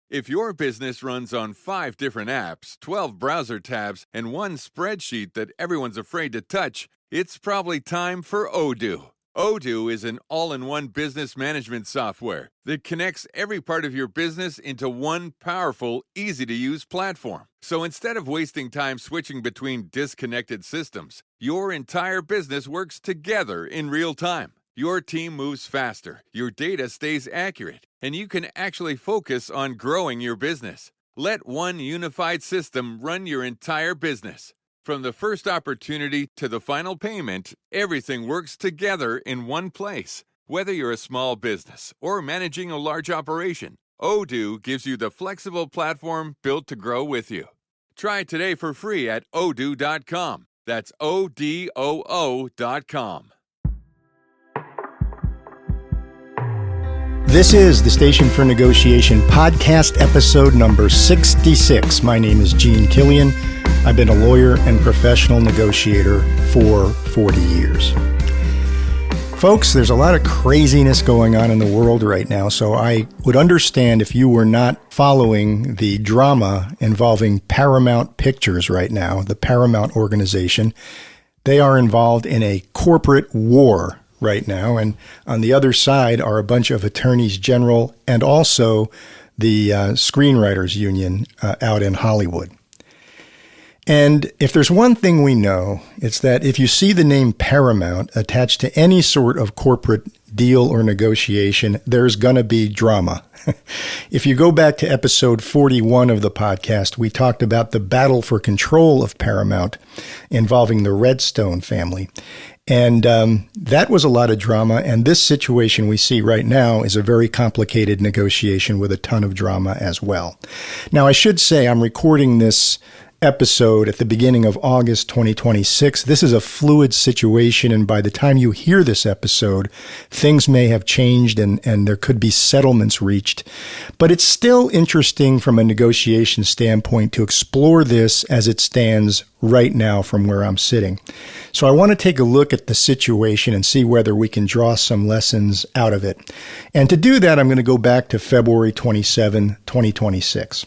If your business runs on 5 different apps, 12 browser tabs, and one spreadsheet that everyone's afraid to touch, it's probably time for Odoo. Odoo is an all-in-one business management software that connects every part of your business into one powerful, easy-to-use platform. So instead of wasting time switching between disconnected systems, your entire business works together in real time. Your team moves faster, your data stays accurate, and you can actually focus on growing your business. Let one unified system run your entire business. From the first opportunity to the final payment, everything works together in one place. Whether you're a small business or managing a large operation, Odoo gives you the flexible platform built to grow with you. Try it today for free at odoo.com. That's ODOO.com. This is the Station for Negotiation podcast, episode number 66. My name is Gene Killian. I've been a lawyer and professional negotiator for 40 years. Folks, there's a lot of craziness going on in the world right now, so I would understand if you were not following the drama involving Paramount Pictures right now, the Paramount organization. They are involved in a corporate war right now, and on the other side are a bunch of attorneys general and also the screenwriters union out in Hollywood. And if there's one thing we know, it's that if you see the name Paramount attached to any sort of corporate deal or negotiation, there's going to be drama. If you go back to episode 41 of the podcast, we talked about the battle for control of Paramount involving the Redstone family. And that was a lot of drama. And this situation we see right now is a very complicated negotiation with a ton of drama as well. Now, I should say I'm recording this episode at the beginning of August 2026. This is a fluid situation, and by the time you hear this episode, things may have changed and there could be settlements reached. But it's still interesting from a negotiation standpoint to explore this as it stands right now from where I'm sitting. So I want to take a look at the situation and see whether we can draw some lessons out of it. And to do that, I'm going to go back to February 27, 2026.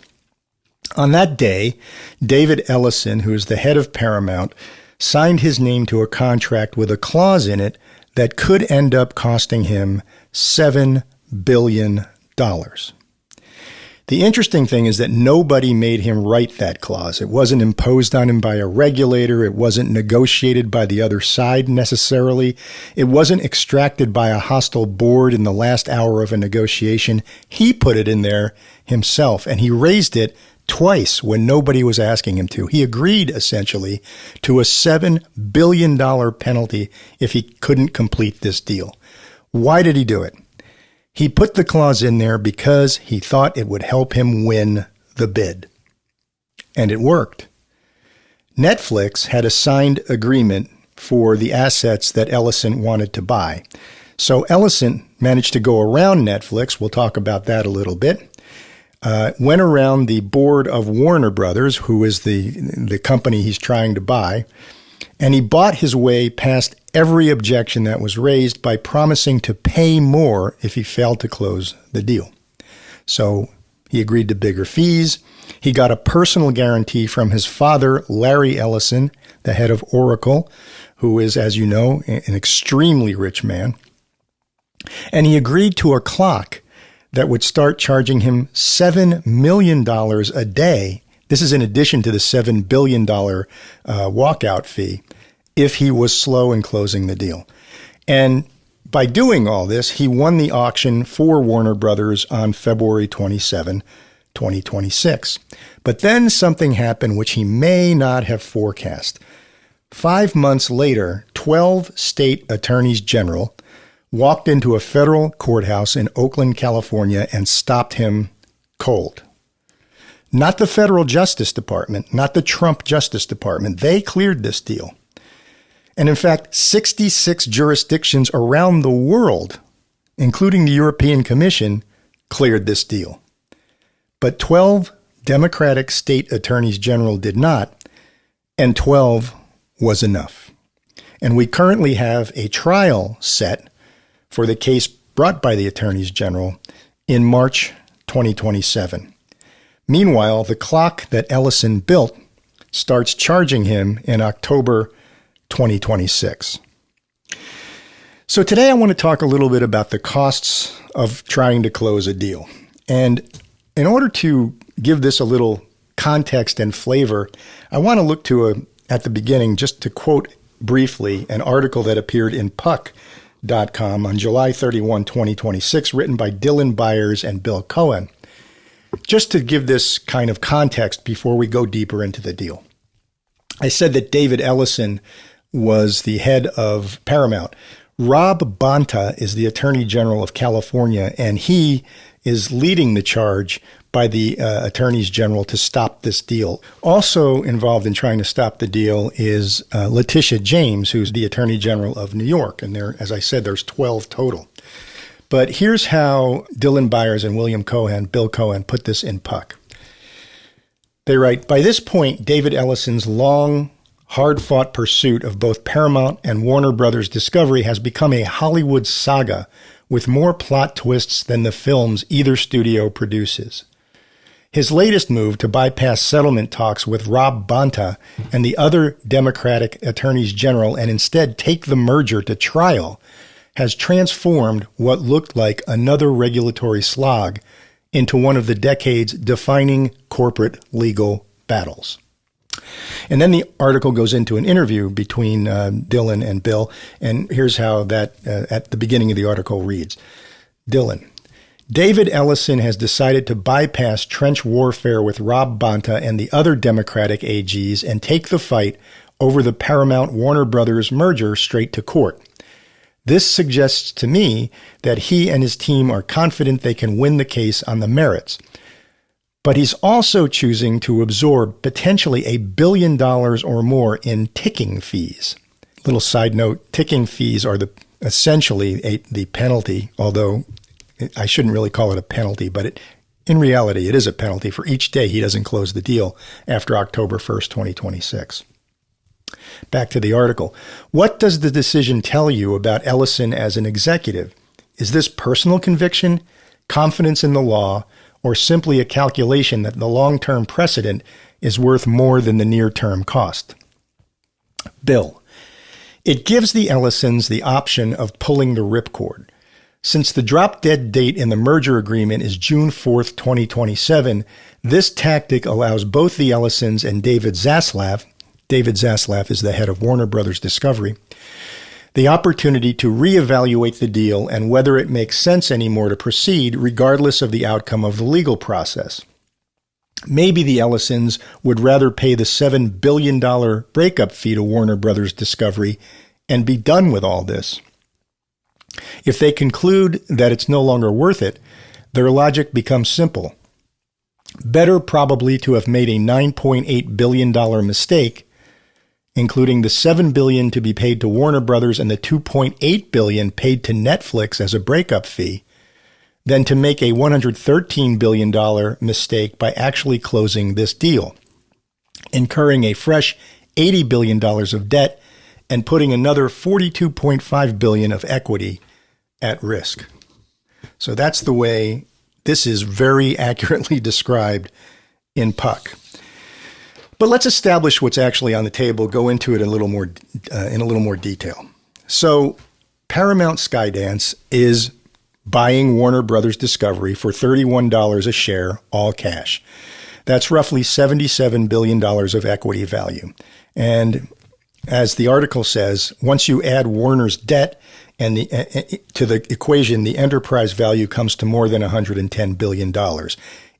On that day, David Ellison, who is the head of Paramount, signed his name to a contract with a clause in it that could end up costing him $7 billion. The interesting thing is that nobody made him write that clause. It wasn't imposed on him by a regulator. It wasn't negotiated by the other side necessarily. It wasn't extracted by a hostile board in the last hour of a negotiation. He put it in there himself, and he raised it twice when nobody was asking him to. He agreed, essentially, to a $7 billion penalty if he couldn't complete this deal. Why did he do it? He put the clause in there because he thought it would help him win the bid. And it worked. Netflix had a signed agreement for the assets that Ellison wanted to buy. So Ellison managed to go around Netflix. We'll talk about that a little bit. Went around the board of Warner Brothers, who is the company he's trying to buy, and he bought his way past every objection that was raised by promising to pay more if he failed to close the deal. So he agreed to bigger fees. He got a personal guarantee from his father, Larry Ellison, the head of Oracle, who is, as you know, an extremely rich man. And he agreed to a clock that would start charging him $7 million a day. This is in addition to the $7 billion walkout fee if he was slow in closing the deal. And by doing all this, he won the auction for Warner Brothers on February 27, 2026. But then something happened which he may not have forecast. 5 months later, 12 state attorneys general walked into a federal courthouse in Oakland, California, and stopped him cold. Not the federal Justice Department, not the Trump Justice Department. They cleared this deal. And in fact, 66 jurisdictions around the world, including the European Commission, cleared this deal. But 12 Democratic state attorneys general did not, and 12 was enough. And we currently have a trial set for the case brought by the attorneys general in March 2027. Meanwhile, the clock that Ellison built starts charging him in October 2026. So today I want to talk a little bit about the costs of trying to close a deal. And in order to give this a little context and flavor, I want to look to at the beginning, just to quote briefly, an article that appeared in Puck.com on July 31, 2026, written by Dylan Byers and Bill Cohen, just to give this kind of context before we go deeper into the deal. I said that David Ellison was the head of Paramount. Rob Bonta is the Attorney General of California, and he is leading the charge by the attorneys general to stop this deal. Also involved in trying to stop the deal is Letitia James, who's the Attorney General of New York. And there, as I said, there's 12 total. But here's how Dylan Byers and Bill Cohen, put this in Puck. They write, by this point, David Ellison's long, hard-fought pursuit of both Paramount and Warner Brothers Discovery has become a Hollywood saga with more plot twists than the films either studio produces. His latest move to bypass settlement talks with Rob Bonta and the other Democratic attorneys general and instead take the merger to trial has transformed what looked like another regulatory slog into one of the decade's defining corporate legal battles. And then the article goes into an interview between Dylan and Bill, and here's how that at the beginning of the article reads. Dylan, David Ellison has decided to bypass trench warfare with Rob Bonta and the other Democratic AGs and take the fight over the Paramount-Warner Brothers merger straight to court. This suggests to me that he and his team are confident they can win the case on the merits. But he's also choosing to absorb potentially $1 billion or more in ticking fees. Little side note, ticking fees are essentially the penalty, although I shouldn't really call it a penalty, but in reality, it is a penalty for each day he doesn't close the deal after October 1st, 2026. Back to the article. What does the decision tell you about Ellison as an executive? Is this personal conviction, confidence in the law, or simply a calculation that the long-term precedent is worth more than the near-term cost? Bill, it gives the Ellisons the option of pulling the ripcord. Since the drop-dead date in the merger agreement is June 4th, 2027, this tactic allows both the Ellisons and David Zaslav is the head of Warner Brothers Discovery, the opportunity to reevaluate the deal and whether it makes sense anymore to proceed regardless of the outcome of the legal process. Maybe the Ellisons would rather pay the $7 billion breakup fee to Warner Brothers Discovery and be done with all this. If they conclude that it's no longer worth it, their logic becomes simple. Better probably to have made a $9.8 billion mistake, including the $7 billion to be paid to Warner Brothers and the $2.8 billion paid to Netflix as a breakup fee, than to make a $113 billion mistake by actually closing this deal, incurring a fresh $80 billion of debt and putting another $42.5 billion of equity at risk. So that's the way this is very accurately described in Puck. But let's establish what's actually on the table, go into it in a little more detail. So Paramount Skydance is buying Warner Brothers Discovery for $31 a share, all cash. That's roughly $77 billion of equity value. And as the article says, once you add Warner's debt and to the equation, the enterprise value comes to more than $110 billion.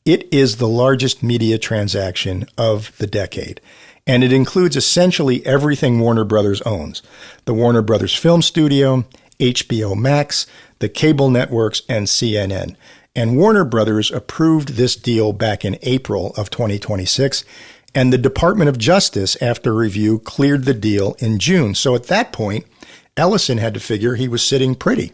It is the largest media transaction of the decade, and it includes essentially everything Warner Brothers owns: the Warner Brothers Film Studio, HBO Max, the cable networks, and CNN. And Warner Brothers approved this deal back in April of 2026, and the Department of Justice, after review, cleared the deal in June. So at that point, Ellison had to figure he was sitting pretty.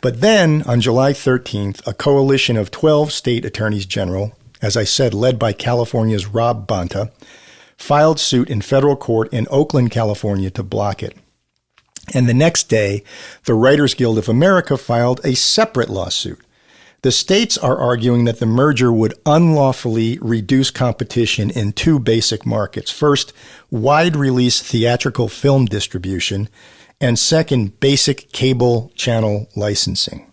But then, on July 13th, a coalition of 12 state attorneys general, as I said, led by California's Rob Bonta, filed suit in federal court in Oakland, California, to block it. And the next day, the Writers Guild of America filed a separate lawsuit. The states are arguing that the merger would unlawfully reduce competition in two basic markets. First, wide-release theatrical film distribution, and second, basic cable channel licensing.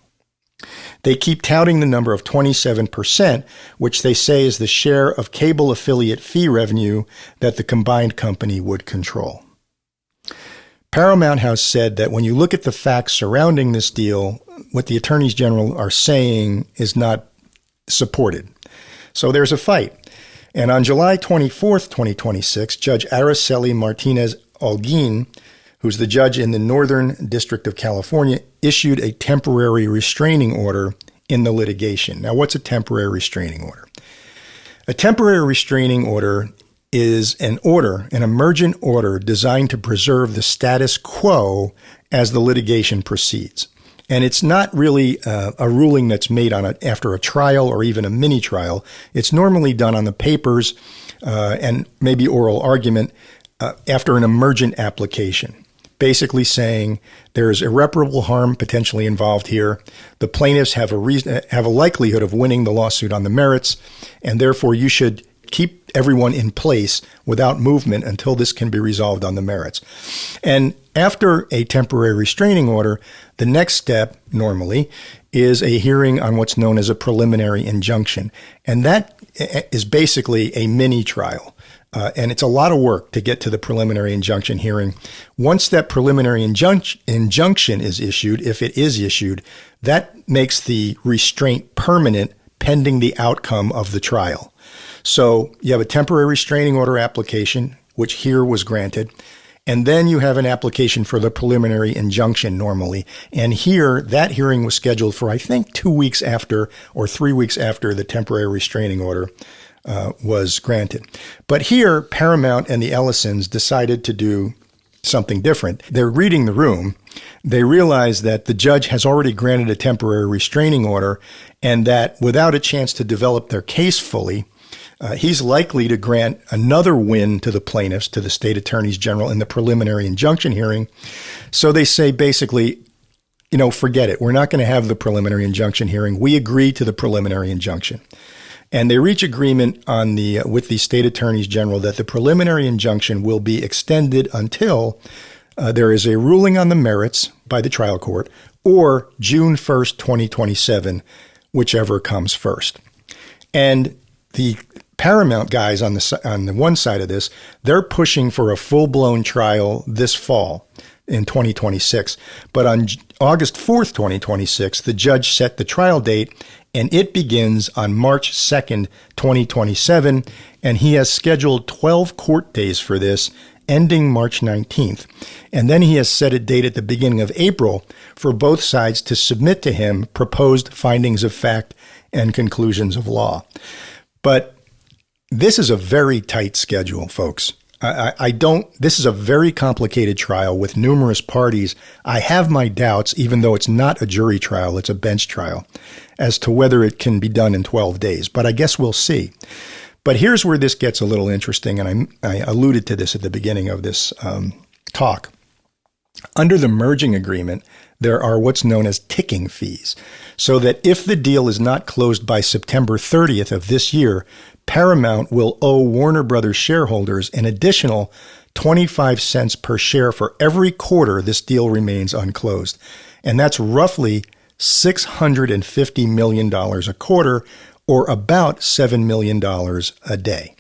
They keep touting the number of 27%, which they say is the share of cable affiliate fee revenue that the combined company would control. Paramount has said that when you look at the facts surrounding this deal, what the attorneys general are saying is not supported. So there's a fight. And on July 24th, 2026, Judge Araceli Martinez Holguin, who's the judge in the Northern District of California, issued a temporary restraining order in the litigation. Now, what's a temporary restraining order? A temporary restraining order is an emergent order designed to preserve the status quo as the litigation proceeds. And it's not really a ruling that's made after a trial or even a mini trial. It's normally done on the papers and maybe oral argument after an emergent application, basically saying there's irreparable harm potentially involved here. The plaintiffs have a likelihood of winning the lawsuit on the merits, and therefore you should keep everyone in place without movement until this can be resolved on the merits. And after a temporary restraining order, the next step, normally, is a hearing on what's known as a preliminary injunction. And that is basically a mini trial. And it's a lot of work to get to the preliminary injunction hearing. Once that preliminary injunction is issued, if it is issued, that makes the restraint permanent pending the outcome of the trial. So you have a temporary restraining order application, which here was granted, and then you have an application for the preliminary injunction normally. And here, that hearing was scheduled for, I think, 2 weeks after or 3 weeks after the temporary restraining order was granted. But here, Paramount and the Ellisons decided to do something different. They're reading the room. They realize that the judge has already granted a temporary restraining order and that without a chance to develop their case fully, he's likely to grant another win to the plaintiffs, to the state attorneys general in the preliminary injunction hearing. So they say basically, forget it. We're not going to have the preliminary injunction hearing. We agree to the preliminary injunction. And they reach agreement with the state attorneys general that the preliminary injunction will be extended until there is a ruling on the merits by the trial court or June 1st, 2027, whichever comes first. And the Paramount guys on the one side of this, they're pushing for a full-blown trial this fall in 2026. But on August 4th, 2026, the judge set the trial date, and it begins on March 2nd, 2027, and he has scheduled 12 court days for this, ending March 19th. And then he has set a date at the beginning of April for both sides to submit to him proposed findings of fact and conclusions of law. But this is a very tight schedule, folks. This is a very complicated trial with numerous parties. I have my doubts, even though it's not a jury trial, it's a bench trial, as to whether it can be done in 12 days. But I guess we'll see. But here's where this gets a little interesting, and I alluded to this at the beginning of this talk. Under the merging agreement, there are what's known as ticking fees, so that if the deal is not closed by September 30th of this year, Paramount will owe Warner Brothers shareholders an additional 25 cents per share for every quarter this deal remains unclosed. And that's roughly $650 million a quarter, or about $7 million a day.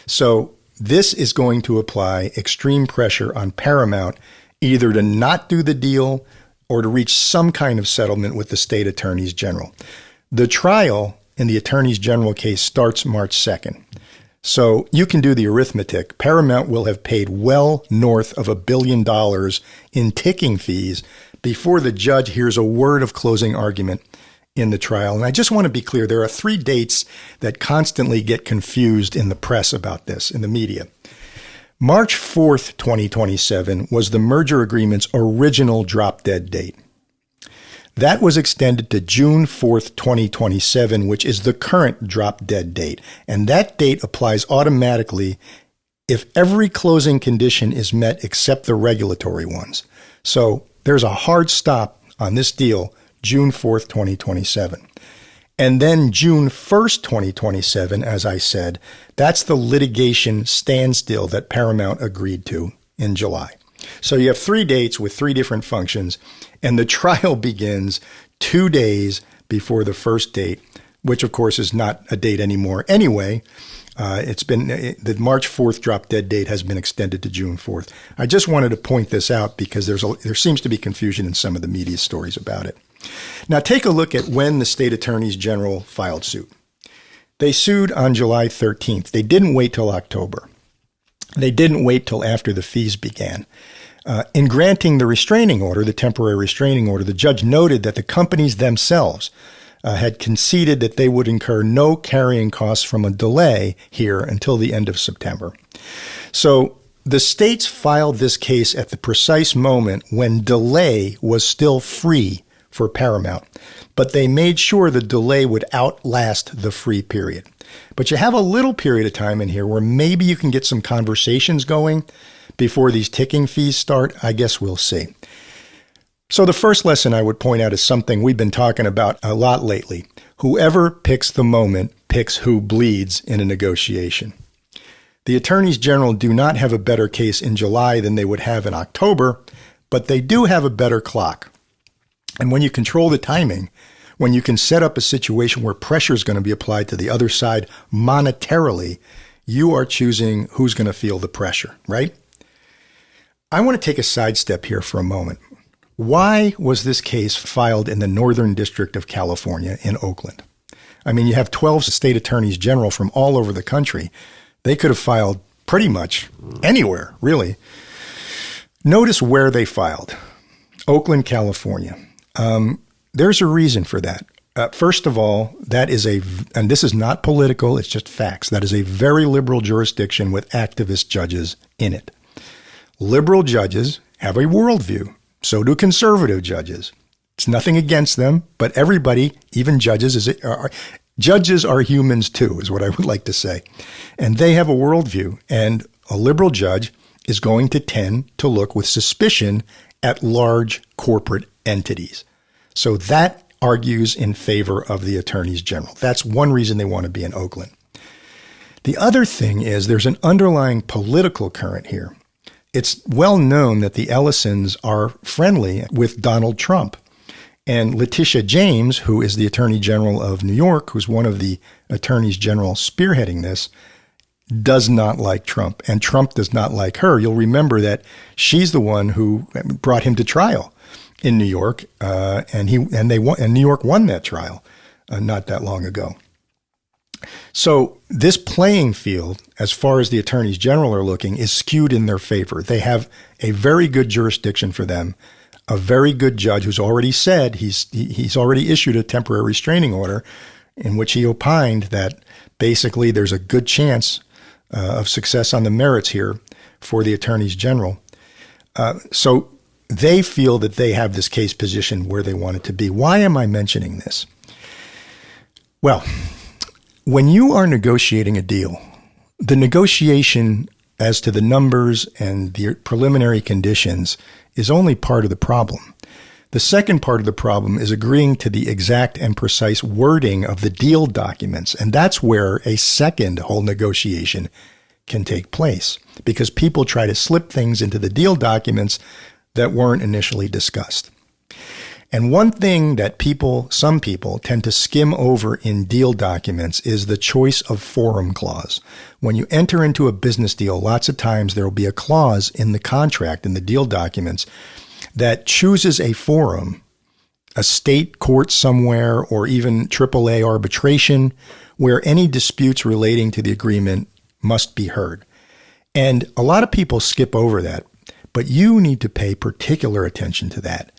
So this is going to apply extreme pressure on Paramount either to not do the deal or to reach some kind of settlement with the state attorneys general. The trial in the attorneys general case starts March 2nd. So you can do the arithmetic. Paramount will have paid well north of $1 billion in ticking fees before the judge hears a word of closing argument in the trial. And I just want to be clear, there are 3 dates that constantly get confused in the press about this, in the media. March 4th, 2027 was the merger agreement's original drop-dead date. That was extended to June 4th, 2027, which is the current drop-dead date. And that date applies automatically if every closing condition is met except the regulatory ones. So there's a hard stop on this deal, June 4th, 2027. And then June 1st, 2027, as I said, that's the litigation standstill that Paramount agreed to in July. So you have 3 dates with 3 different functions, and the trial begins 2 days before the first date, which of course is not a date anymore anyway. The March 4th drop dead date has been extended to June 4th. I just wanted to point this out because there seems to be confusion in some of the media stories about it. Now take a look at when the state attorneys general filed suit. They sued on July 13th. They didn't wait till October. They didn't wait till after the fees began. In granting the restraining order, the temporary restraining order, the judge noted that the companies themselves had conceded that they would incur no carrying costs from a delay here until the end of September. So the states filed this case at the precise moment when delay was still free for Paramount, but they made sure the delay would outlast the free period. But you have a little period of time in here where maybe you can get some conversations going before these ticking fees start. I guess we'll see. So the first lesson I would point out is something we've been talking about a lot lately. Whoever picks the moment picks who bleeds in a negotiation. The attorneys general do not have a better case in July than they would have in October, but they do have a better clock. And when you control the timing, when you can set up a situation where pressure is going to be applied to the other side monetarily, you are choosing who's going to feel the pressure, right? I want to take a sidestep here for a moment. Why was this case filed in the Northern District of California in Oakland? I mean, you have 12 state attorneys general from all over the country. They could have filed pretty much anywhere, really. Notice where they filed. Oakland, California. There's a reason for that. First of all, that is and this is not political, it's just facts. That is a very liberal jurisdiction with activist judges in it. Liberal judges have a worldview. So do conservative judges. It's nothing against them, but everybody, even judges, judges are humans too, is what I would like to say. And they have a worldview. And a liberal judge is going to tend to look with suspicion at large corporate entities. So that argues in favor of the attorneys general. That's one reason they want to be in Oakland. The other thing is there's an underlying political current here. It's well known that the Ellisons are friendly with Donald Trump. And Letitia James, who is the Attorney General of New York, who's one of the attorneys general spearheading this, does not like Trump. And Trump does not like her. You'll remember that she's the one who brought him to trial in New York, and New York won that trial not that long ago. So this playing field, as far as the attorneys general are looking, is skewed in their favor. They have a very good jurisdiction for them, a very good judge who's already said he's already issued a temporary restraining order in which he opined that basically there's a good chance of success on the merits here for the attorneys general. So they feel that they have this case positioned where they want it to be. Why am I mentioning this? Well, when you are negotiating a deal, the negotiation as to the numbers and the preliminary conditions is only part of the problem. The second part of the problem is agreeing to the exact and precise wording of the deal documents. And that's where a second whole negotiation can take place, because people try to slip things into the deal documents that weren't initially discussed. And one thing that some people tend to skim over in deal documents is the choice of forum clause. When you enter into a business deal, lots of times there will be a clause in the contract, in the deal documents, that chooses a forum, a state court somewhere, or even AAA arbitration, where any disputes relating to the agreement must be heard. And a lot of people skip over that, but you need to pay particular attention to that.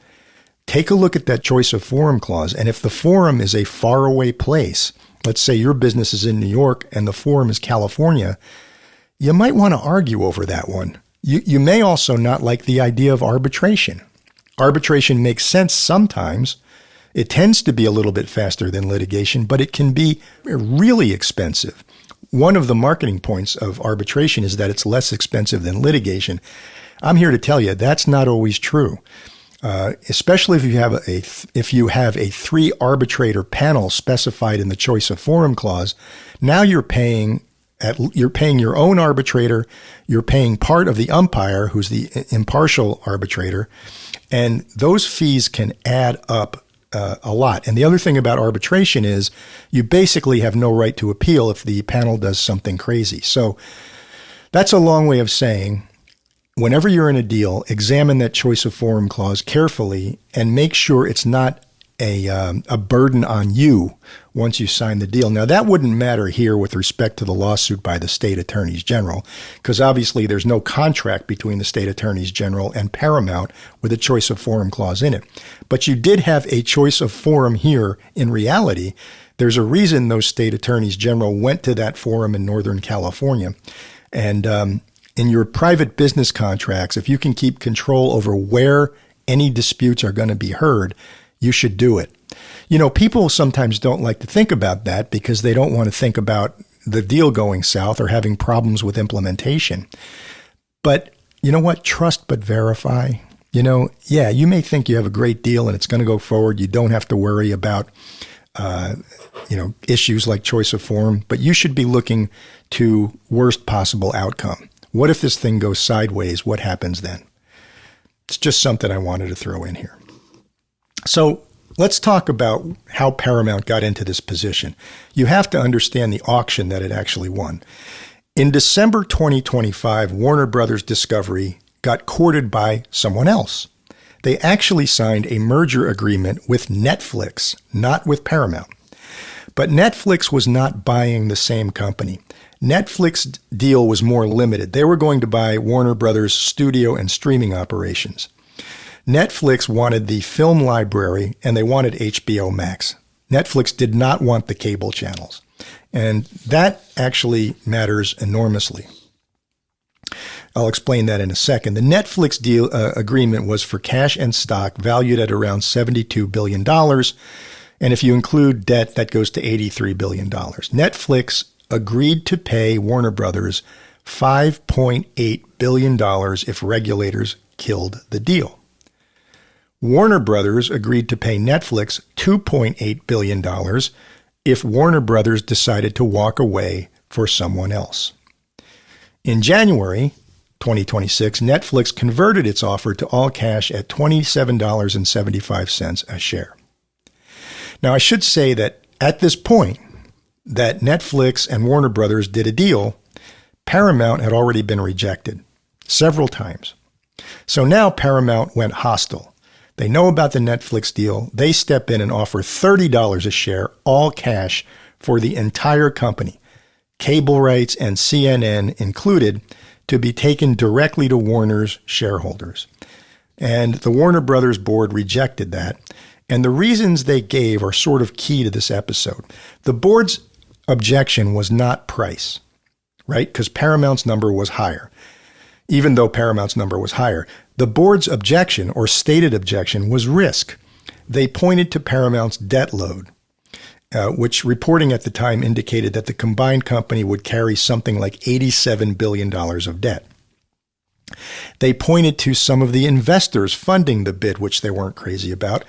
Take a look at that choice of forum clause. And if the forum is a faraway place, let's say your business is in New York and the forum is California, you might want to argue over that one. You may also not like the idea of arbitration. Arbitration makes sense sometimes. It tends to be a little bit faster than litigation, but it can be really expensive. One of the marketing points of arbitration is that it's less expensive than litigation. I'm here to tell you that's not always true. especially if you have a 3-arbitrator panel specified in the choice of forum clause. Now you're paying your own arbitrator, you're paying part of the umpire, who's the impartial arbitrator, and those fees can add up a lot. And the other thing about arbitration is you basically have no right to appeal if the panel does something crazy. So that's a long way of saying, whenever you're in a deal, examine that choice of forum clause carefully and make sure it's not a burden on you once you sign the deal. Now, that wouldn't matter here with respect to the lawsuit by the state attorneys general, because obviously there's no contract between the state attorneys general and Paramount with a choice of forum clause in it. But you did have a choice of forum here in reality. There's a reason those state attorneys general went to that forum in Northern California. And in your private business contracts, if you can keep control over where any disputes are going to be heard, you should do it. You know, people sometimes don't like to think about that because they don't want to think about the deal going south or having problems with implementation. But you know what? Trust but verify. You know, yeah, you may think you have a great deal and it's going to go forward. You don't have to worry about, issues like choice of forum, but you should be looking to worst possible outcome. What if this thing goes sideways? What happens then? It's just something I wanted to throw in here. So let's talk about how Paramount got into this position. You have to understand the auction that it actually won. In December 2025, Warner Brothers Discovery got courted by someone else. They actually signed a merger agreement with Netflix, not with Paramount. But Netflix was not buying the same company. Netflix's deal was more limited. They were going to buy Warner Brothers' studio and streaming operations. Netflix wanted the film library and they wanted HBO Max. Netflix did not want the cable channels. And that actually matters enormously. I'll explain that in a second. The Netflix deal agreement was for cash and stock valued at around $72 billion. And if you include debt, that goes to $83 billion. Netflix agreed to pay Warner Brothers $5.8 billion if regulators killed the deal. Warner Brothers agreed to pay Netflix $2.8 billion if Warner Brothers decided to walk away for someone else. In January 2026, Netflix converted its offer to all cash at $27.75 a share. Now, I should say that at this point that Netflix and Warner Brothers did a deal, Paramount had already been rejected several times. So now Paramount went hostile. They know about the Netflix deal. They step in and offer $30 a share, all cash, for the entire company, cable rights and CNN included, to be taken directly to Warner's shareholders. And the Warner Brothers board rejected that. And the reasons they gave are sort of key to this episode. The board's objection was not price, right? Because Paramount's number was higher. Even though Paramount's number was higher, the board's objection, or stated objection, was risk. They pointed to Paramount's debt load, which reporting at the time indicated that the combined company would carry something like $87 billion of debt. They pointed to some of the investors funding the bid, which they weren't crazy about,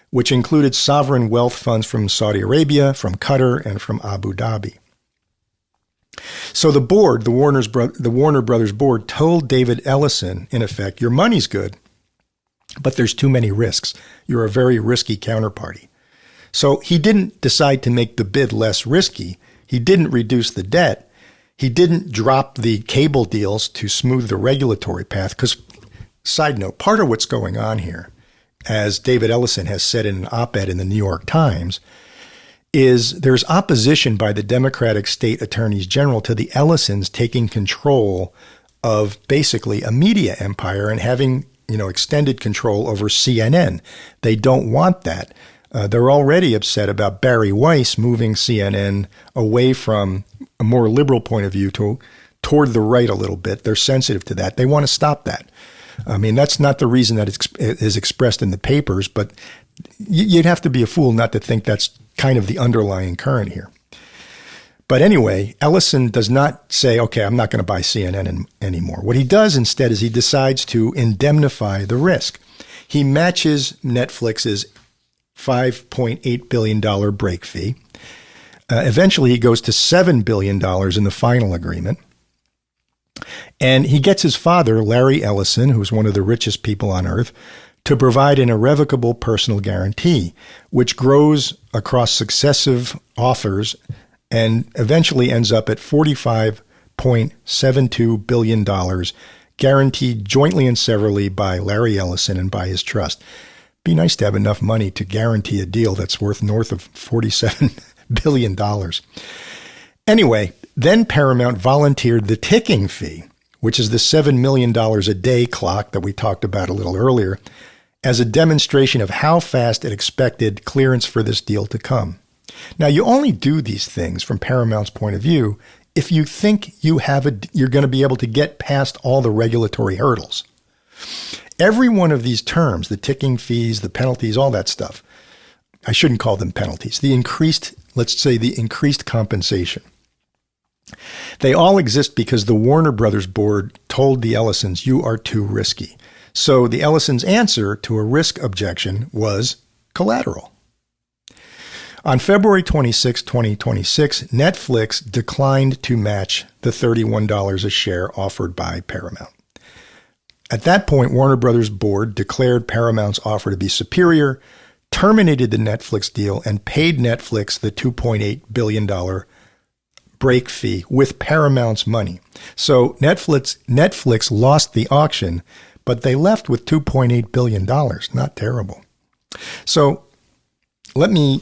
which included sovereign wealth funds from Saudi Arabia, from Qatar, and from Abu Dhabi. So the board, the Warner Brothers board, told David Ellison, in effect, your money's good, but there's too many risks. You're a very risky counterparty. So he didn't decide to make the bid less risky. He didn't reduce the debt. He didn't drop the cable deals to smooth the regulatory path. Because, side note, part of what's going on here, as David Ellison has said in an op-ed in the New York Times, is there's opposition by the Democratic state attorneys general to the Ellisons taking control of basically a media empire and having, extended control over CNN. They don't want that. They're already upset about Barry Weiss moving CNN away from a more liberal point of view toward the right a little bit. They're sensitive to that. They want to stop that. I mean, that's not the reason that it is expressed in the papers, but you'd have to be a fool not to think that's kind of the underlying current here. But anyway, Ellison does not say, okay, I'm not going to buy CNN anymore. What he does instead is he decides to indemnify the risk. He matches Netflix's $5.8 billion break fee. Eventually, he goes to $7 billion in the final agreement. And he gets his father, Larry Ellison, who's one of the richest people on earth, to provide an irrevocable personal guarantee, which grows across successive offers and eventually ends up at $45.72 billion, guaranteed jointly and severally by Larry Ellison and by his trust. Be nice to have enough money to guarantee a deal that's worth north of $47 billion. Anyway, then Paramount volunteered the ticking fee, which is the $7 million a day clock that we talked about a little earlier, as a demonstration of how fast it expected clearance for this deal to come. Now, you only do these things from Paramount's point of view if you think you're going to be able to get past all the regulatory hurdles. Every one of these terms, the ticking fees, the penalties, all that stuff, I shouldn't call them penalties, the increased compensation. They all exist because the Warner Brothers board told the Ellisons, you are too risky. So the Ellisons' answer to a risk objection was collateral. On February 26, 2026, Netflix declined to match the $31 a share offered by Paramount. At that point, Warner Brothers board declared Paramount's offer to be superior, terminated the Netflix deal, and paid Netflix the $2.8 billion break fee with Paramount's money. So Netflix lost the auction, but they left with $2.8 billion. Not terrible. So let me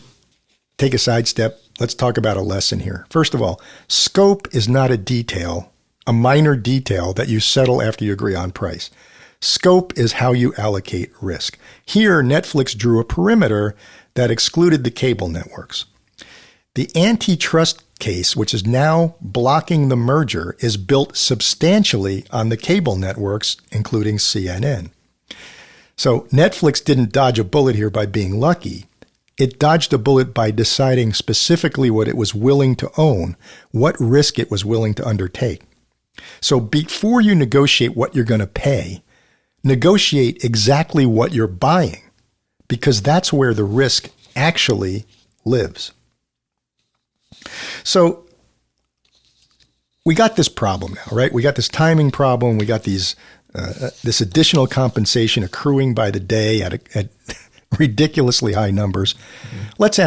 take a sidestep. Let's talk about a lesson here. First of all, scope is not a detail, a minor detail that you settle after you agree on price. Scope is how you allocate risk. Here, Netflix drew a perimeter that excluded the cable networks. The antitrust case, which is now blocking the merger, is built substantially on the cable networks, including CNN. So Netflix didn't dodge a bullet here by being lucky. It dodged a bullet by deciding specifically what it was willing to own, what risk it was willing to undertake. So before you negotiate what you're going to pay, negotiate exactly what you're buying, because that's where the risk actually lives. So we got this problem now, right? We got this timing problem. We got this additional compensation accruing by the day at ridiculously high numbers. Mm-hmm. Let's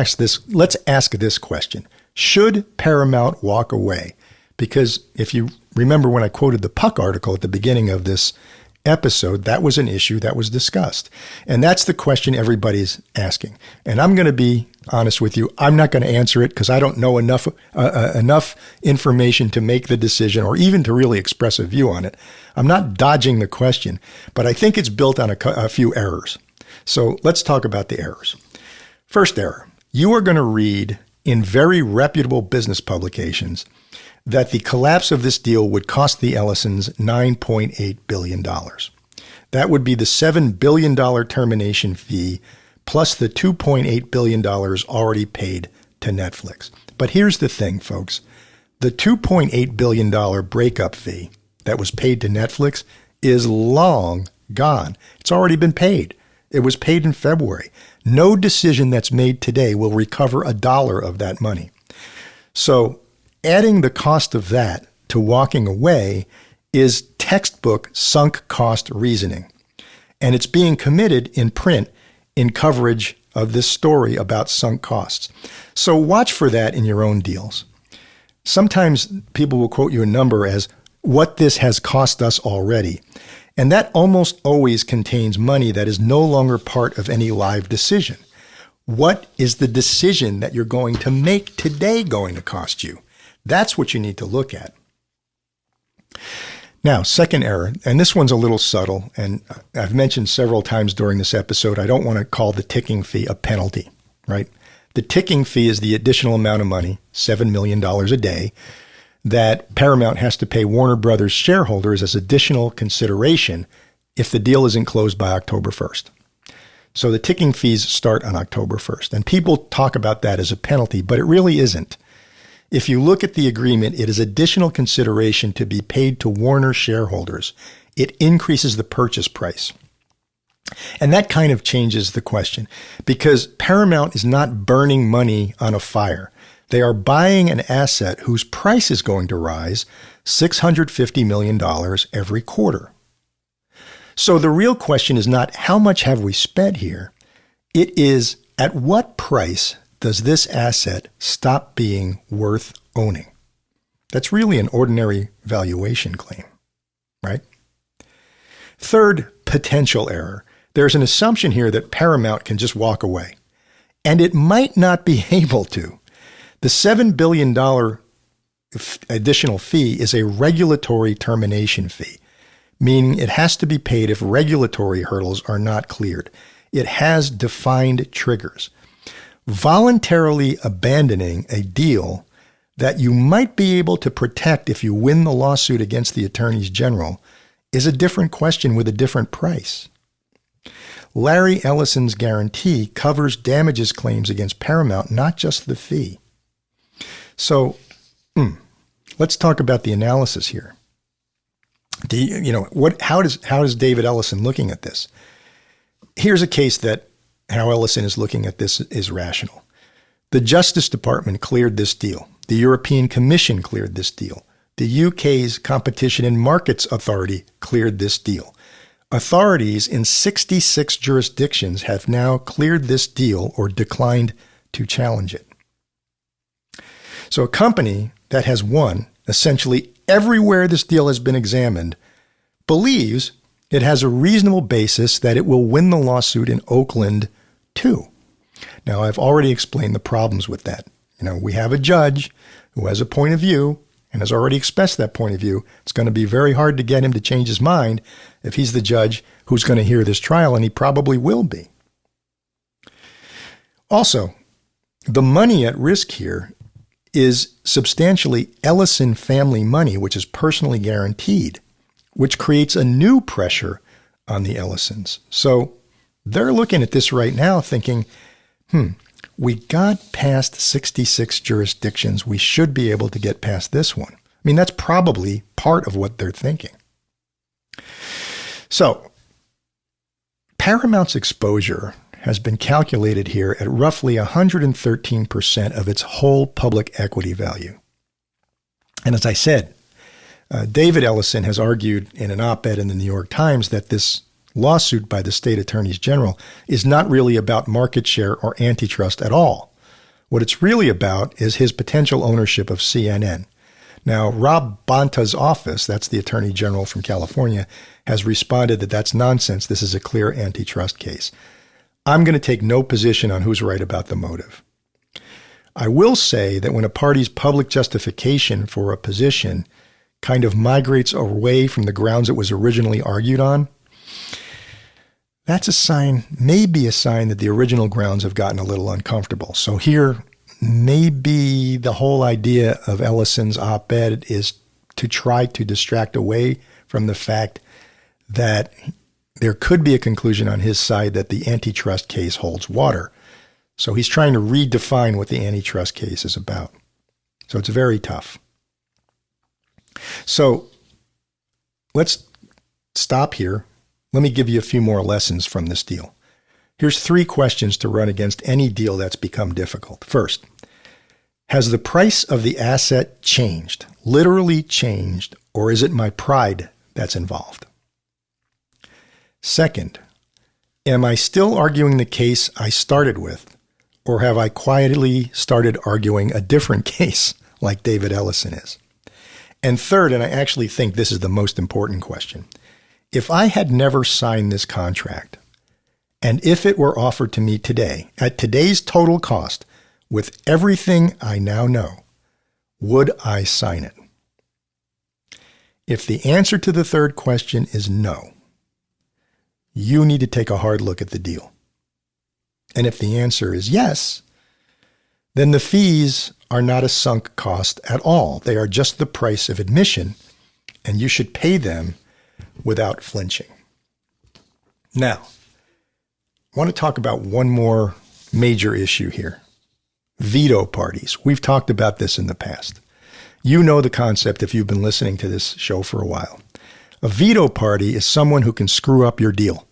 ask this question. Should Paramount walk away? Because if you remember when I quoted the Puck article at the beginning of this episode, that was an issue that was discussed. And that's the question everybody's asking. And I'm going to be honest with you. I'm not going to answer it because I don't know enough information to make the decision or even to really express a view on it. I'm not dodging the question, but I think it's built on a few errors. So let's talk about the errors. First error, you are going to read in very reputable business publications that the collapse of this deal would cost the Ellisons $9.8 billion. That would be the $7 billion termination fee plus the $2.8 billion already paid to Netflix. But here's the thing, folks. The $2.8 billion breakup fee that was paid to Netflix is long gone. It's already been paid. It was paid in February. No decision that's made today will recover a dollar of that money. So adding the cost of that to walking away is textbook sunk cost reasoning. And it's being committed in print in coverage of this story about sunk costs. So watch for that in your own deals. Sometimes people will quote you a number as what this has cost us already. And that almost always contains money that is no longer part of any live decision. What is the decision that you're going to make today going to cost you? That's what you need to look at. Now, second error, and this one's a little subtle, and I've mentioned several times during this episode, I don't want to call the ticking fee a penalty, right? The ticking fee is the additional amount of money, $7 million a day, that Paramount has to pay Warner Brothers shareholders as additional consideration if the deal isn't closed by October 1st. So the ticking fees start on October 1st, and people talk about that as a penalty, but it really isn't. If you look at the agreement, it is additional consideration to be paid to Warner shareholders. It increases the purchase price. And that kind of changes the question because Paramount is not burning money on a fire. They are buying an asset whose price is going to rise $650 million every quarter. So the real question is not how much have we spent here? It is at what price does this asset stop being worth owning? That's really an ordinary valuation claim, right? Third potential error. There's an assumption here that Paramount can just walk away, and it might not be able to. The $7 billion additional fee is a regulatory termination fee, meaning it has to be paid if regulatory hurdles are not cleared. It has defined triggers. Voluntarily abandoning a deal that you might be able to protect if you win the lawsuit against the attorneys general is a different question with a different price. Larry Ellison's guarantee covers damages claims against Paramount, not just the fee. So let's talk about the analysis here. How is David Ellison looking at this? Here's a case that how Ellison is looking at this is rational. The Justice Department cleared this deal. The European Commission cleared this deal. The UK's Competition and Markets Authority cleared this deal. Authorities in 66 jurisdictions have now cleared this deal or declined to challenge it. So a company that has won essentially everywhere this deal has been examined believes it has a reasonable basis that it will win the lawsuit in Oakland too. Now, I've already explained the problems with that. We have a judge who has a point of view and has already expressed that point of view. It's going to be very hard to get him to change his mind if he's the judge who's going to hear this trial, and he probably will be. Also, the money at risk here is substantially Ellison family money, which is personally guaranteed, which creates a new pressure on the Ellisons. So they're looking at this right now thinking, we got past 66 jurisdictions. We should be able to get past this one. I mean, that's probably part of what they're thinking. So Paramount's exposure has been calculated here at roughly 113% of its whole public equity value. And as I said, David Ellison has argued in an op-ed in the New York Times that this lawsuit by the state attorneys general is not really about market share or antitrust at all. What it's really about is his potential ownership of CNN. Now, Rob Bonta's office, that's the attorney general from California, has responded that that's nonsense. This is a clear antitrust case. I'm going to take no position on who's right about the motive. I will say that when a party's public justification for a position kind of migrates away from the grounds it was originally argued on, that's a sign, maybe a sign that the original grounds have gotten a little uncomfortable. So here, maybe the whole idea of Ellison's op-ed is to try to distract away from the fact that there could be a conclusion on his side that the antitrust case holds water. So he's trying to redefine what the antitrust case is about. So it's very tough. So let's stop here. Let me give you a few more lessons from this deal. Here's 3 questions to run against any deal that's become difficult. First, has the price of the asset changed, literally changed, or is it my pride that's involved? Second, am I still arguing the case I started with, or have I quietly started arguing a different case like David Ellison is? And third, and I actually think this is the most important question, if I had never signed this contract, and if it were offered to me today, at today's total cost, with everything I now know, would I sign it? If the answer to the third question is no, you need to take a hard look at the deal. And if the answer is yes, then the fees are not a sunk cost at all. They are just the price of admission, and you should pay them without flinching. Now, I want to talk about one more major issue here. Veto parties. We've talked about this in the past. You know the concept if you've been listening to this show for a while. A veto party is someone who can screw up your deal.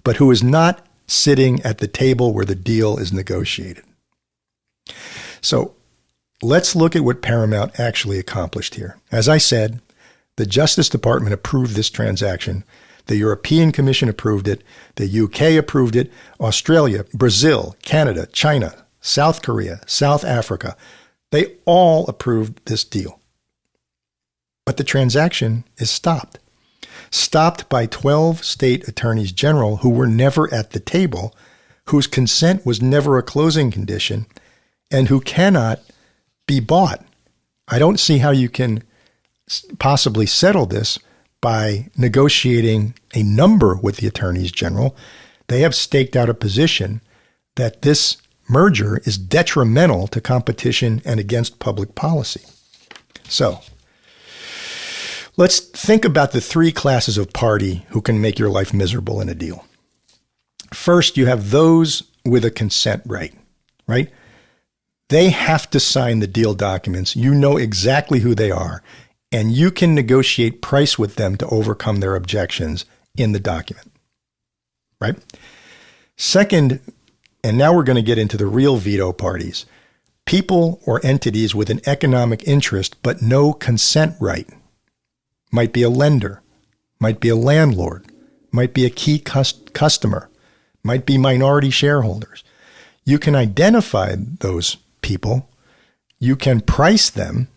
but who is not sitting at the table where the deal is negotiated. So let's look at what Paramount actually accomplished here. As I said, the Justice Department approved this transaction. The European Commission approved it. The UK approved it. Australia, Brazil, Canada, China, South Korea, South Africa, they all approved this deal. But the transaction is stopped. Stopped by 12 state attorneys general who were never at the table, whose consent was never a closing condition, and who cannot be bought. I don't see how you can possibly settle this by negotiating a number with the attorneys general. They have staked out a position that this merger is detrimental to competition and against public policy. So let's think about the three classes of party who can make your life miserable in a deal. First, you have those with a consent right? They have to sign the deal documents. You know exactly who they are, and you can negotiate price with them to overcome their objections in the document, right? Second, and now we're going to get into the real veto parties, people or entities with an economic interest but no consent right. Might be a lender, might be a landlord, might be a key customer, might be minority shareholders. You can identify those people, you can price them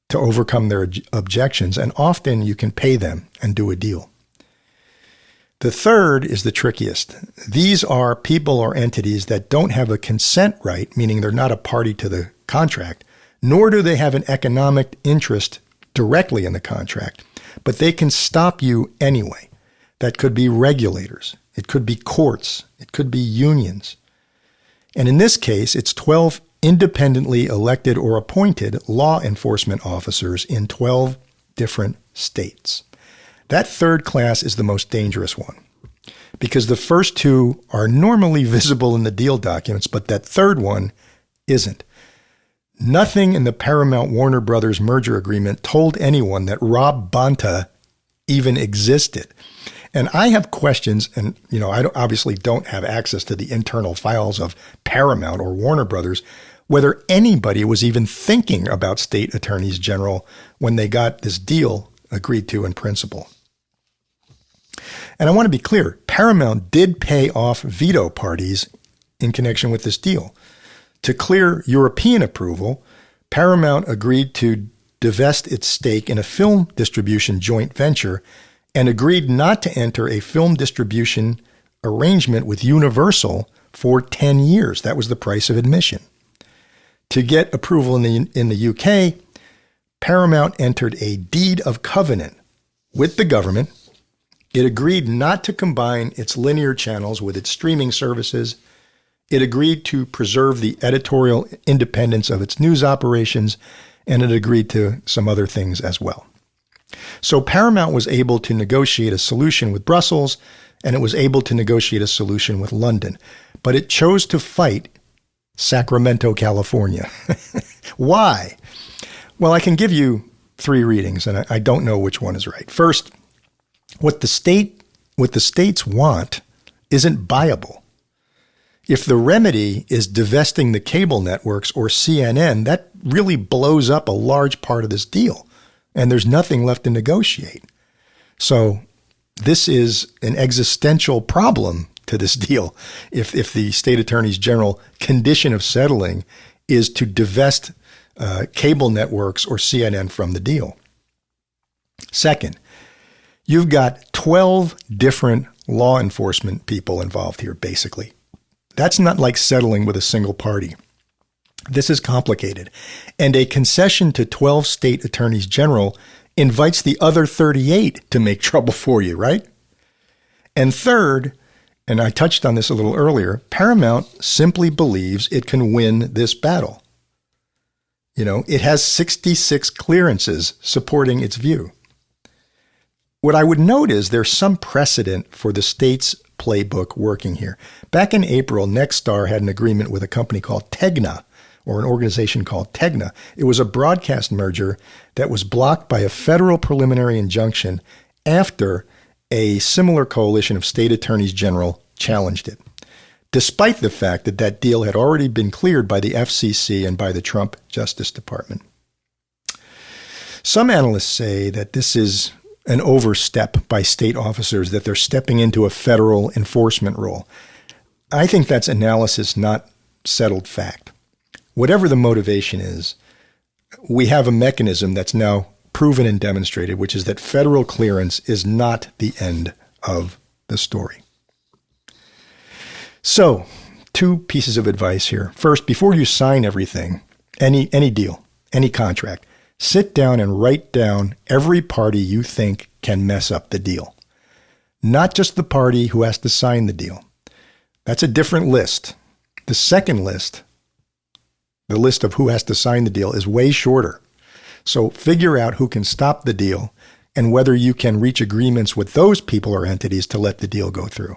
to overcome their objections, and often you can pay them and do a deal. The third is the trickiest. These are people or entities that don't have a consent right, meaning they're not a party to the contract, nor do they have an economic interest directly in the contract, but they can stop you anyway. That could be regulators. It could be courts. It could be unions. And in this case, it's 12 independently elected or appointed law enforcement officers in 12 different states. That third class is the most dangerous one because the first two are normally visible in the deal documents, but that third one isn't. Nothing in the Paramount-Warner Brothers merger agreement told anyone that Rob Bonta even existed. And I have questions, and I obviously don't have access to the internal files of Paramount or Warner Brothers, whether anybody was even thinking about state attorneys general when they got this deal agreed to in principle. And I want to be clear, Paramount did pay off veto parties in connection with this deal. To clear European approval, Paramount agreed to divest its stake in a film distribution joint venture and agreed not to enter a film distribution arrangement with Universal for 10 years. That was the price of admission. To get approval in the UK, Paramount entered a deed of covenant with the government. It agreed not to combine its linear channels with its streaming services. It agreed to preserve the editorial independence of its news operations, and it agreed to some other things as well. So Paramount was able to negotiate a solution with Brussels, and it was able to negotiate a solution with London. But it chose to fight Sacramento, California. Why? Well, I can give you three readings, and I don't know which one is right. First, what the states want isn't buyable. If the remedy is divesting the cable networks or CNN, that really blows up a large part of this deal, and there's nothing left to negotiate. So this is an existential problem to this deal if the state attorneys general condition of settling is to divest cable networks or CNN from the deal. Second, you've got 12 different law enforcement people involved here, basically. That's not like settling with a single party. This is complicated. And a concession to 12 state attorneys general invites the other 38 to make trouble for you, right? And third, and I touched on this a little earlier, Paramount simply believes it can win this battle. It has 66 clearances supporting its view. What I would note is there's some precedent for the state's playbook working here. Back in April, Nexstar had an agreement with a company called Tegna, or an organization called Tegna. It was a broadcast merger that was blocked by a federal preliminary injunction after a similar coalition of state attorneys general challenged it, despite the fact that that deal had already been cleared by the FCC and by the Trump Justice Department. Some analysts say that this is an overstep by state officers, that they're stepping into a federal enforcement role. I think that's analysis, not settled fact. Whatever the motivation is, we have a mechanism that's now proven and demonstrated, which is that federal clearance is not the end of the story. So, two pieces of advice here. First, before you sign everything, any deal, any contract, sit down and write down every party you think can mess up the deal. Not just the party who has to sign the deal. That's a different list. The second list, the list of who has to sign the deal, is way shorter. So figure out who can stop the deal and whether you can reach agreements with those people or entities to let the deal go through.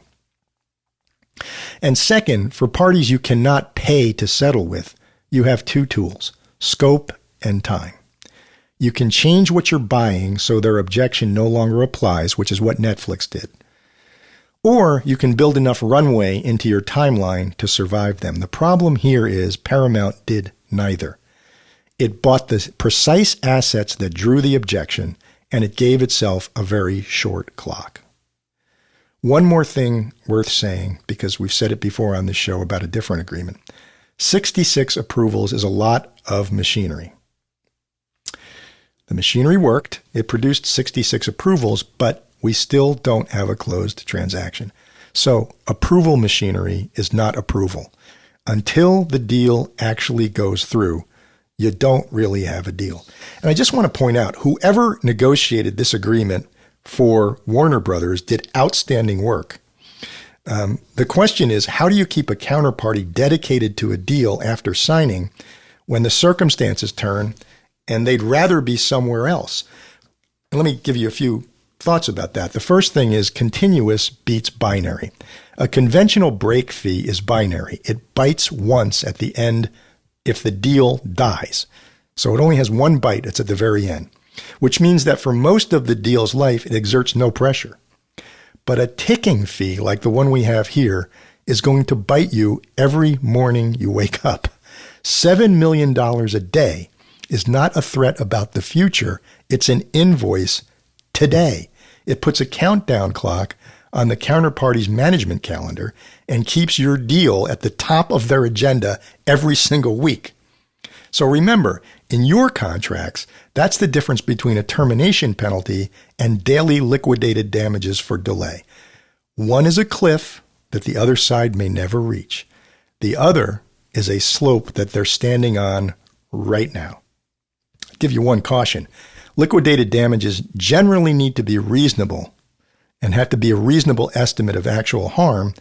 And second, for parties you cannot pay to settle with, you have two tools: scope and time. You can change what you're buying so their objection no longer applies, which is what Netflix did. Or you can build enough runway into your timeline to survive them. The problem here is Paramount did neither. It bought the precise assets that drew the objection, and it gave itself a very short clock. One more thing worth saying, because we've said it before on this show about a different agreement. 66 approvals is a lot of machinery. The machinery worked. It produced 66 approvals, but we still don't have a closed transaction. So approval machinery is not approval. Until the deal actually goes through, you don't really have a deal. And I just want to point out, whoever negotiated this agreement for Warner Brothers did outstanding work. The question is, how do you keep a counterparty dedicated to a deal after signing when the circumstances turn and they'd rather be somewhere else? And let me give you a few thoughts about that. The first thing is continuous beats binary. A conventional break fee is binary. It bites once at the end if the deal dies. So it only has one bite. It's at the very end, which means that for most of the deal's life, it exerts no pressure. But a ticking fee like the one we have here is going to bite you every morning you wake up. $7 million a day is not a threat about the future. It's an invoice today. It puts a countdown clock on the counterparty's management calendar and keeps your deal at the top of their agenda every single week. So remember, in your contracts, that's the difference between a termination penalty and daily liquidated damages for delay. One is a cliff that the other side may never reach. The other is a slope that they're standing on right now. I'll give you one caution. Liquidated damages generally need to be reasonable and have to be a reasonable estimate of actual harm,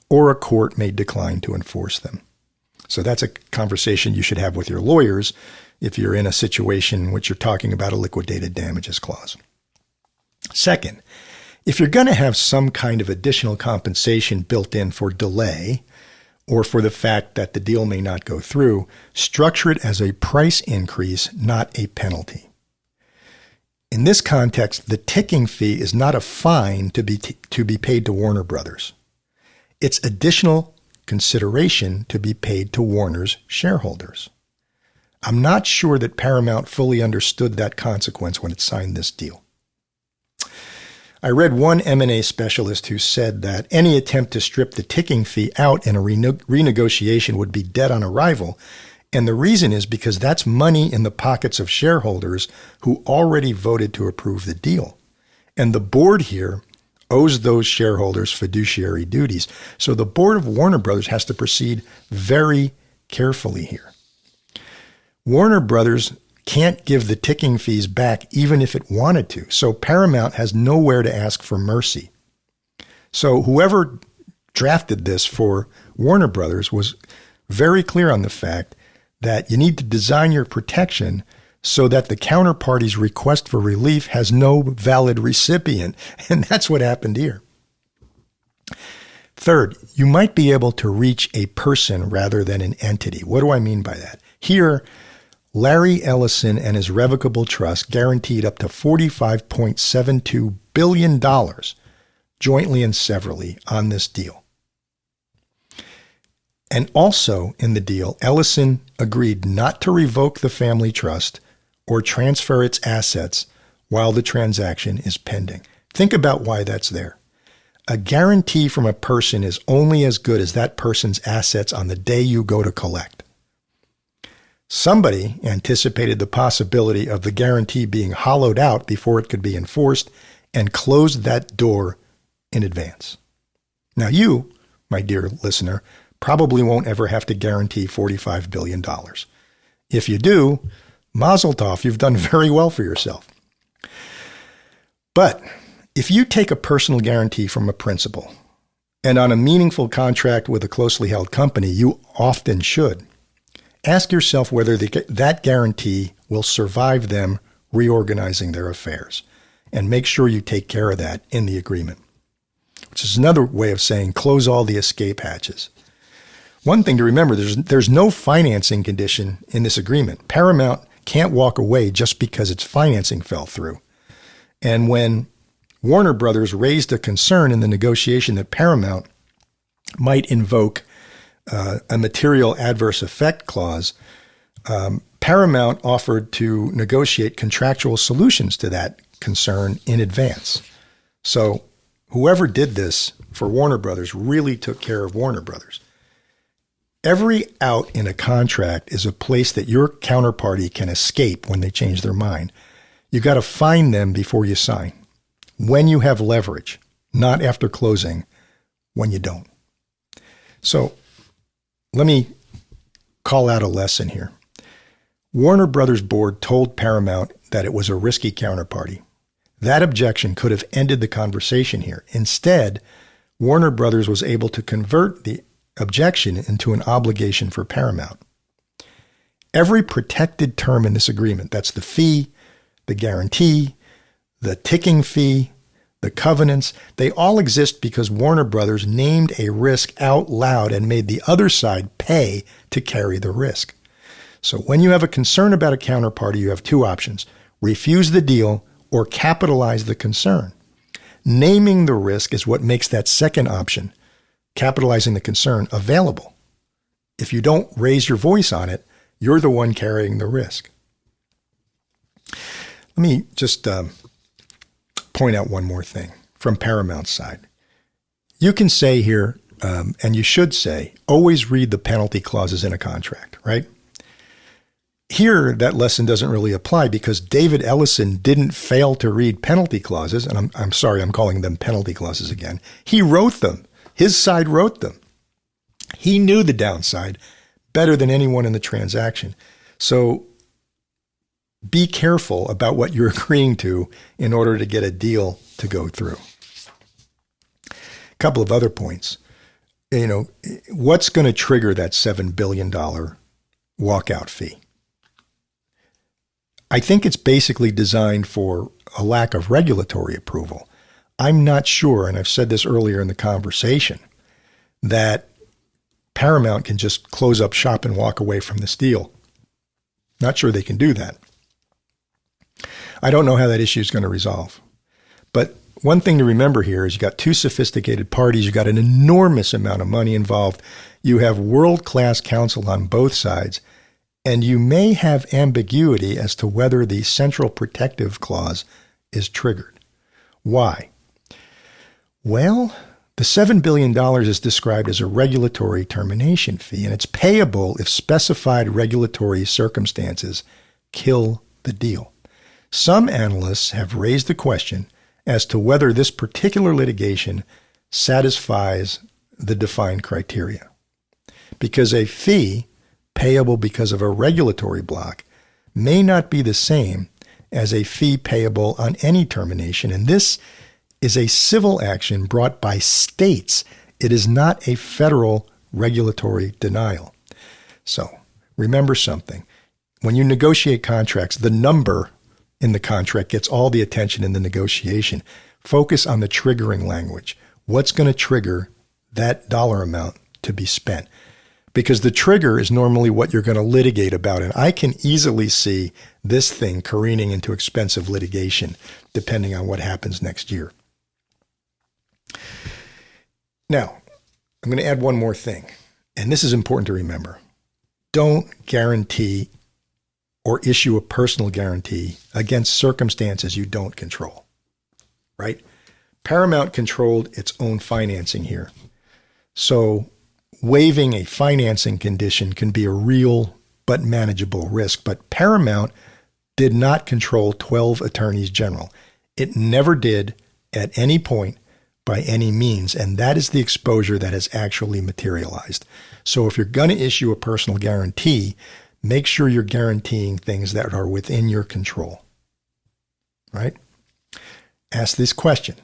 or a court may decline to enforce them. So that's a conversation you should have with your lawyers if you're in a situation in which you're talking about a liquidated damages clause. Second, if you're going to have some kind of additional compensation built in for delay or for the fact that the deal may not go through, structure it as a price increase, not a penalty. In this context, the ticking fee is not a fine to be paid to Warner Brothers. It's additional consideration to be paid to Warner's shareholders. I'm not sure that Paramount fully understood that consequence when it signed this deal. I read one M&A specialist who said that any attempt to strip the ticking fee out in a renegotiation would be dead on arrival. And the reason is because that's money in the pockets of shareholders who already voted to approve the deal. And the board here owes those shareholders fiduciary duties. So the board of Warner Brothers has to proceed very carefully here. Warner Brothers can't give the ticking fees back even if it wanted to. So Paramount has nowhere to ask for mercy. So whoever drafted this for Warner Brothers was very clear on the fact that you need to design your protection so that the counterparty's request for relief has no valid recipient. And that's what happened here. Third, you might be able to reach a person rather than an entity. What do I mean by that? Here, Larry Ellison and his revocable trust guaranteed up to $45.72 billion jointly and severally on this deal. And also in the deal, Ellison agreed not to revoke the family trust or transfer its assets while the transaction is pending. Think about why that's there. A guarantee from a person is only as good as that person's assets on the day you go to collect. Somebody anticipated the possibility of the guarantee being hollowed out before it could be enforced and closed that door in advance. Now you, my dear listener, probably won't ever have to guarantee $45 billion. If you do, mazel tov, you've done very well for yourself. But if you take a personal guarantee from a principal, and on a meaningful contract with a closely held company, you often should, ask yourself whether that guarantee will survive them reorganizing their affairs, and make sure you take care of that in the agreement, which is another way of saying close all the escape hatches. One thing to remember, there's no financing condition in this agreement. Paramount can't walk away just because its financing fell through. And when Warner Brothers raised a concern in the negotiation that Paramount might invoke a material adverse effect clause, Paramount offered to negotiate contractual solutions to that concern in advance. So whoever did this for Warner Brothers really took care of Warner Brothers. Every out in a contract is a place that your counterparty can escape when they change their mind. You got to find them before you sign. When you have leverage, not after closing, when you don't. So let me call out a lesson here. Warner Brothers board told Paramount that it was a risky counterparty. That objection could have ended the conversation here. Instead, Warner Brothers was able to convert the objection into an obligation for Paramount. Every protected term in this agreement, that's the fee, the guarantee, the ticking fee, the covenants, they all exist because Warner Brothers named a risk out loud and made the other side pay to carry the risk. So when you have a concern about a counterparty, you have two options: refuse the deal or capitalize the concern. Naming the risk is what makes that second option, capitalizing the concern, available. If you don't raise your voice on it, you're the one carrying the risk. Let me just point out one more thing from Paramount's side. You can say here, and you should say, always read the penalty clauses in a contract, right? Here, that lesson doesn't really apply because David Ellison didn't fail to read penalty clauses, and I'm sorry, I'm calling them penalty clauses again. He wrote them. His side wrote them. He knew the downside better than anyone in the transaction. So be careful about what you're agreeing to in order to get a deal to go through. A couple of other points. What's going to trigger that $7 billion walkout fee? I think it's basically designed for a lack of regulatory approval. I'm not sure, and I've said this earlier in the conversation, that Paramount can just close up shop and walk away from this deal. Not sure they can do that. I don't know how that issue is going to resolve. But one thing to remember here is you got two sophisticated parties. You got an enormous amount of money involved. You have world-class counsel on both sides. And you may have ambiguity as to whether the central protective clause is triggered. Why? Well, the $7 billion is described as a regulatory termination fee, and it's payable if specified regulatory circumstances kill the deal. Some analysts have raised the question as to whether this particular litigation satisfies the defined criteria, because a fee payable because of a regulatory block may not be the same as a fee payable on any termination. And this is a civil action brought by states. It is not a federal regulatory denial. So remember something. When you negotiate contracts, the number in the contract gets all the attention in the negotiation. Focus on the triggering language. What's going to trigger that dollar amount to be spent? Because the trigger is normally what you're going to litigate about. And I can easily see this thing careening into expensive litigation, depending on what happens next year. Now, I'm going to add one more thing, and this is important to remember. Don't guarantee or issue a personal guarantee against circumstances you don't control, right? Paramount controlled its own financing here. So waiving a financing condition can be a real but manageable risk. But Paramount did not control 12 attorneys general. It never did at any point by any means. And that is the exposure that has actually materialized. So if you're going to issue a personal guarantee, make sure you're guaranteeing things that are within your control, right? Ask this question.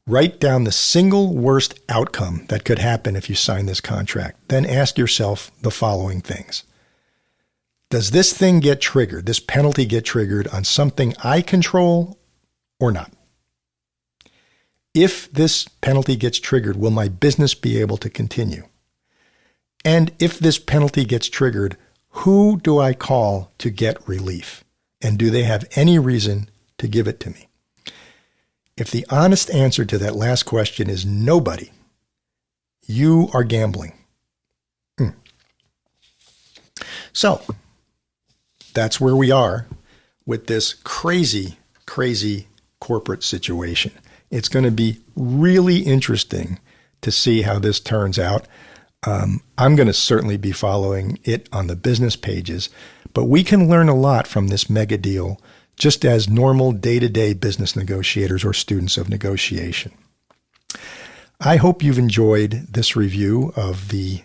Write down the single worst outcome that could happen if you sign this contract. Then ask yourself the following things. Does this thing get triggered, this penalty get triggered on something I control or not? If this penalty gets triggered, will my business be able to continue? And if this penalty gets triggered, who do I call to get relief? And do they have any reason to give it to me? If the honest answer to that last question is nobody, you are gambling. So that's where we are with this crazy, crazy corporate situation. It's going to be really interesting to see how this turns out. I'm going to certainly be following it on the business pages, but we can learn a lot from this mega deal just as normal day-to-day business negotiators or students of negotiation. I hope you've enjoyed this review of the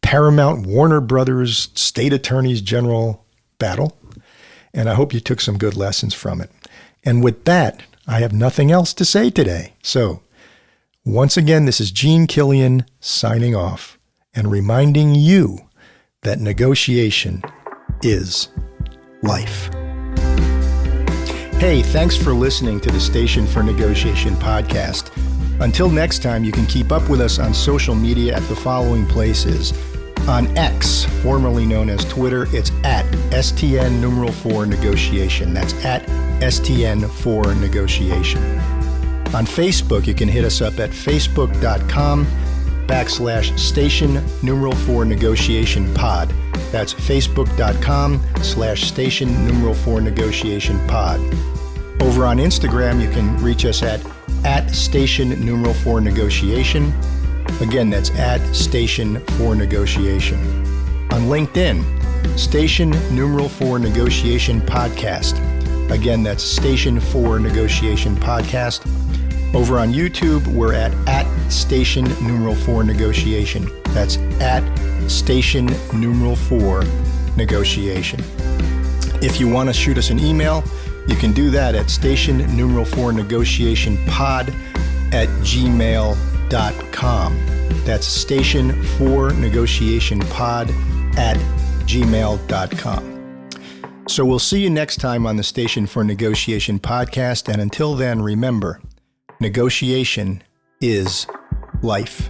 Paramount Warner Brothers State Attorneys General battle, and I hope you took some good lessons from it. And with that, I have nothing else to say today. So, once again, this is Gene Killian signing off and reminding you that negotiation is life. Hey, thanks for listening to the Station for Negotiation podcast. Until next time, you can keep up with us on social media at the following places. On X, formerly known as Twitter, it's at STN4Negotiation. That's at STN4Negotiation. On Facebook, you can hit us up at facebook.com/Station4Negotiation pod. That's facebook.com/Station4Negotiation pod. Over on Instagram, you can reach us at Station4Negotiation. Again, that's at Station4Negotiation. On LinkedIn, Station4Negotiation podcast. Again, that's Station4Negotiation podcast. Over on YouTube, we're at Station4Negotiation. That's at Station4Negotiation. If you want to shoot us an email, you can do that at Station4Negotiationpod@gmail.com. That's Station4Negotiationpod@gmail.com. So we'll see you next time on the Station for Negotiation podcast. And until then, remember, negotiation is life.